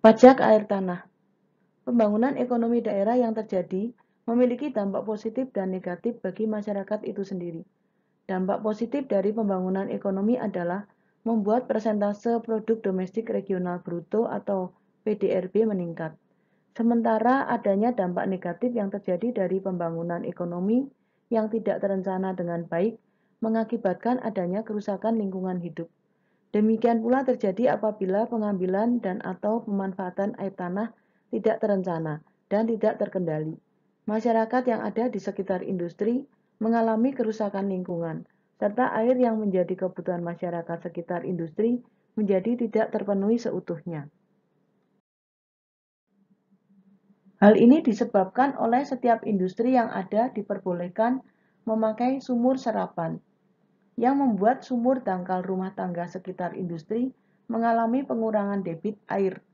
Pajak air tanah. Pembangunan ekonomi daerah yang terjadi memiliki dampak positif dan negatif bagi masyarakat itu sendiri. Dampak positif dari pembangunan ekonomi adalah membuat persentase produk domestik regional bruto atau PDRB meningkat. Sementara adanya dampak negatif yang terjadi dari pembangunan ekonomi yang tidak terencana dengan baik mengakibatkan adanya kerusakan lingkungan hidup. Demikian pula terjadi apabila pengambilan dan atau pemanfaatan air tanah tidak terencana dan tidak terkendali. Masyarakat yang ada di sekitar industri mengalami kerusakan lingkungan, serta air yang menjadi kebutuhan masyarakat sekitar industri menjadi tidak terpenuhi seutuhnya. Hal ini disebabkan oleh setiap industri yang ada diperbolehkan memakai sumur serapan, yang membuat sumur dangkal rumah tangga sekitar industri mengalami pengurangan debit air,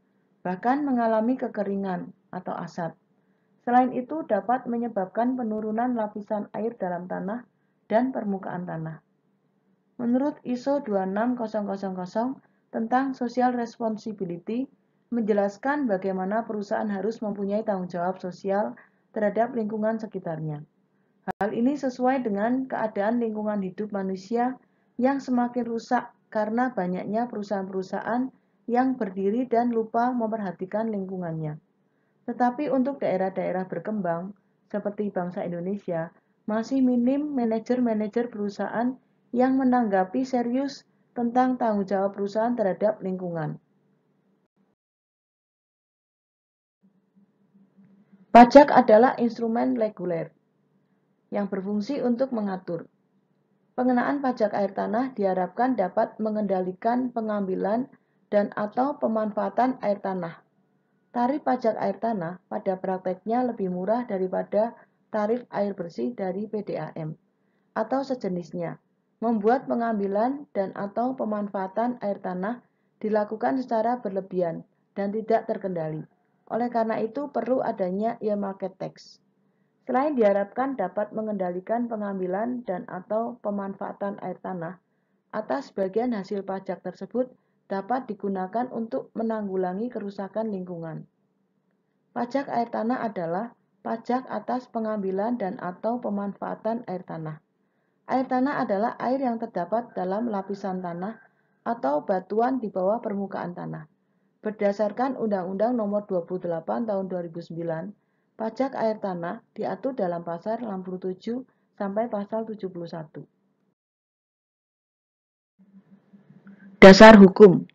bahkan mengalami kekeringan atau asat. Selain itu dapat menyebabkan penurunan lapisan air dalam tanah dan permukaan tanah. Menurut ISO 26000 tentang Social Responsibility menjelaskan bagaimana perusahaan harus mempunyai tanggung jawab sosial terhadap lingkungan sekitarnya. Hal ini sesuai dengan keadaan lingkungan hidup manusia yang semakin rusak karena banyaknya perusahaan-perusahaan yang berdiri dan lupa memperhatikan lingkungannya. Tetapi untuk daerah-daerah berkembang, seperti bangsa Indonesia, masih minim manajer-manajer perusahaan yang menanggapi serius tentang tanggung jawab perusahaan terhadap lingkungan. Pajak adalah instrumen reguler yang berfungsi untuk mengatur. Pengenaan pajak air tanah diharapkan dapat mengendalikan pengambilan dan atau pemanfaatan air tanah. Tarif pajak air tanah pada prakteknya lebih murah daripada tarif air bersih dari PDAM atau sejenisnya, membuat pengambilan dan atau pemanfaatan air tanah dilakukan secara berlebihan dan tidak terkendali. Oleh karena itu perlu adanya earmarket tax. Selain diharapkan dapat mengendalikan pengambilan dan atau pemanfaatan air tanah, atas bagian hasil pajak tersebut dapat digunakan untuk menanggulangi kerusakan lingkungan. Pajak air tanah adalah pajak atas pengambilan dan atau pemanfaatan air tanah. Air tanah adalah air yang terdapat dalam lapisan tanah atau batuan di bawah permukaan tanah. Berdasarkan Undang-Undang Nomor 28 Tahun 2009, pajak air tanah diatur dalam pasal 67 sampai pasal 71. Dasar hukum.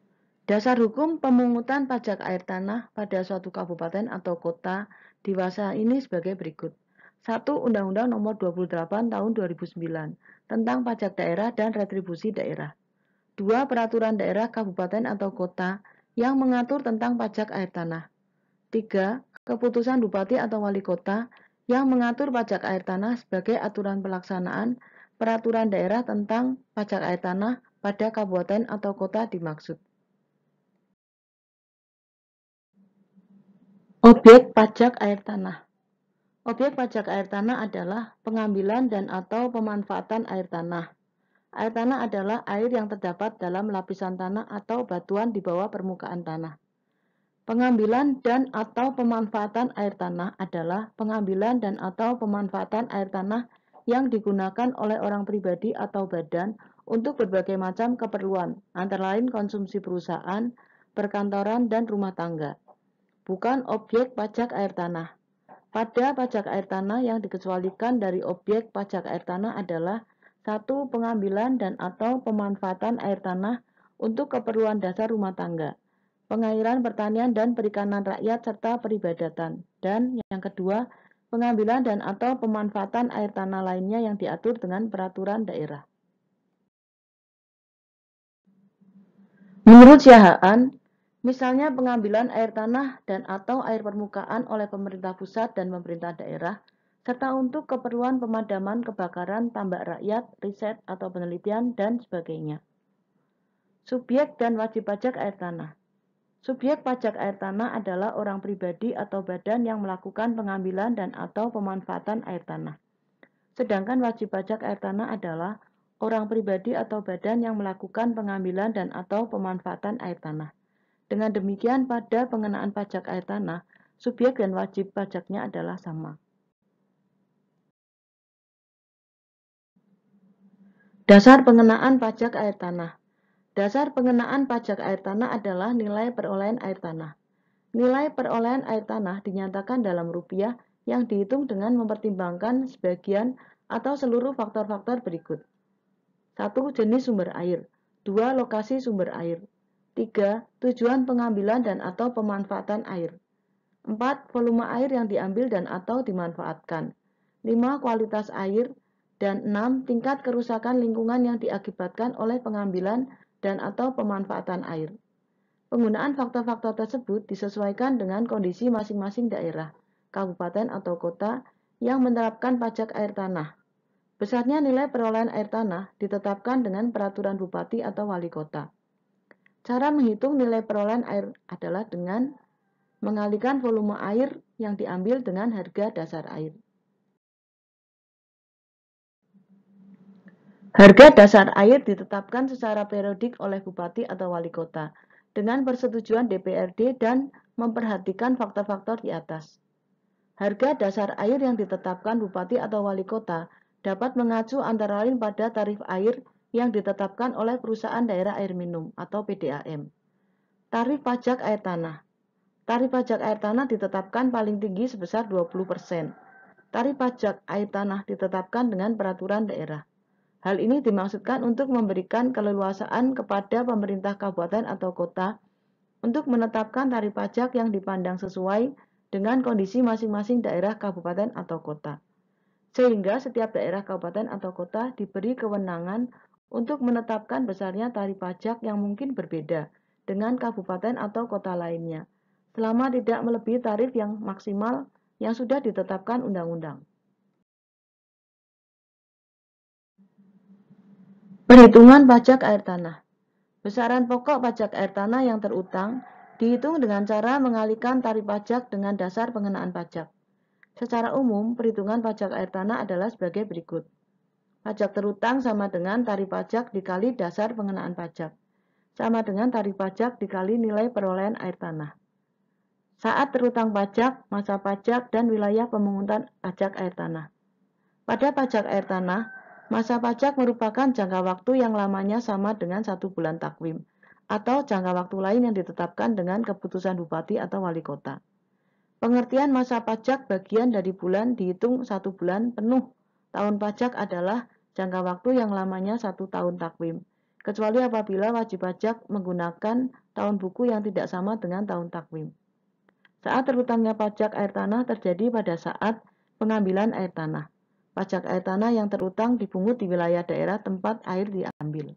Dasar hukum pemungutan pajak air tanah pada suatu kabupaten atau kota dewasa ini sebagai berikut. 1. Undang-Undang Nomor 28 Tahun 2009 tentang pajak daerah dan retribusi daerah. 2. Peraturan daerah kabupaten atau kota yang mengatur tentang pajak air tanah. 3. Keputusan bupati atau wali kota yang mengatur pajak air tanah sebagai aturan pelaksanaan peraturan daerah tentang pajak air tanah pada kabupaten atau kota dimaksud. Objek pajak air tanah. Objek pajak air tanah adalah pengambilan dan atau pemanfaatan air tanah. Air tanah adalah air yang terdapat dalam lapisan tanah atau batuan di bawah permukaan tanah. Pengambilan dan atau pemanfaatan air tanah adalah pengambilan dan atau pemanfaatan air tanah yang digunakan oleh orang pribadi atau badan untuk berbagai macam keperluan, antara lain konsumsi perusahaan, perkantoran, dan rumah tangga. Bukan objek pajak air tanah. Pada pajak air tanah yang dikecualikan dari objek pajak air tanah adalah 1. Pengambilan dan atau pemanfaatan air tanah untuk keperluan dasar rumah tangga, pengairan, pertanian, dan perikanan rakyat, serta peribadatan. Dan yang kedua, pengambilan dan atau pemanfaatan air tanah lainnya yang diatur dengan peraturan daerah. Menurut Syahaan, misalnya pengambilan air tanah dan atau air permukaan oleh pemerintah pusat dan pemerintah daerah, serta untuk keperluan pemadaman kebakaran, tambak rakyat, riset atau penelitian, dan sebagainya. Subjek dan wajib pajak air tanah. Subjek pajak air tanah adalah orang pribadi atau badan yang melakukan pengambilan dan atau pemanfaatan air tanah. Sedangkan wajib pajak air tanah adalah orang pribadi atau badan yang melakukan pengambilan dan atau pemanfaatan air tanah. Dengan demikian, pada pengenaan pajak air tanah, subjek dan wajib pajaknya adalah sama. Dasar pengenaan pajak air tanah. Dasar pengenaan pajak air tanah adalah nilai perolehan air tanah. Nilai perolehan air tanah dinyatakan dalam rupiah yang dihitung dengan mempertimbangkan sebagian atau seluruh faktor-faktor berikut. 1. Jenis sumber air. 2. Lokasi sumber air. 3. Tujuan pengambilan dan atau pemanfaatan air. 4. Volume air yang diambil dan atau dimanfaatkan. 5. Kualitas air. Dan 6. Tingkat kerusakan lingkungan yang diakibatkan oleh pengambilan dan atau pemanfaatan air. Penggunaan faktor-faktor tersebut disesuaikan dengan kondisi masing-masing daerah, kabupaten atau kota yang menerapkan pajak air tanah. Besarnya nilai perolehan air tanah ditetapkan dengan peraturan bupati atau wali kota. Cara menghitung nilai perolehan air adalah dengan mengalikan volume air yang diambil dengan harga dasar air. Harga dasar air ditetapkan secara periodik oleh bupati atau wali kota dengan persetujuan DPRD dan memperhatikan faktor-faktor di atas. Harga dasar air yang ditetapkan bupati atau wali kota dapat mengacu antara lain pada tarif air yang ditetapkan oleh perusahaan daerah air minum atau PDAM. Tarif pajak air tanah. Tarif pajak air tanah ditetapkan paling tinggi sebesar 20%. Tarif pajak air tanah ditetapkan dengan peraturan daerah. Hal ini dimaksudkan untuk memberikan keleluasaan kepada pemerintah kabupaten atau kota untuk menetapkan tarif pajak yang dipandang sesuai dengan kondisi masing-masing daerah kabupaten atau kota. Sehingga setiap daerah kabupaten atau kota diberi kewenangan untuk menetapkan besarnya tarif pajak yang mungkin berbeda dengan kabupaten atau kota lainnya, selama tidak melebihi tarif yang maksimal yang sudah ditetapkan undang-undang. Perhitungan pajak air tanah. Besaran pokok pajak air tanah yang terutang dihitung dengan cara mengalihkan tarif pajak dengan dasar pengenaan pajak. Secara umum, perhitungan pajak air tanah adalah sebagai berikut. Pajak terutang sama dengan tarif pajak dikali dasar pengenaan pajak, sama dengan tarif pajak dikali nilai perolehan air tanah. Saat terutang pajak, masa pajak, dan wilayah pemungutan pajak air tanah. Pada pajak air tanah, masa pajak merupakan jangka waktu yang lamanya sama dengan 1 bulan takwim, atau jangka waktu lain yang ditetapkan dengan keputusan bupati atau wali kota. Pengertian masa pajak bagian dari bulan dihitung 1 bulan penuh. Tahun pajak adalah jangka waktu yang lamanya 1 tahun takwim, kecuali apabila wajib pajak menggunakan tahun buku yang tidak sama dengan tahun takwim. Saat terutangnya pajak air tanah terjadi pada saat pengambilan air tanah. Pajak air tanah yang terutang dipungut di wilayah daerah tempat air diambil.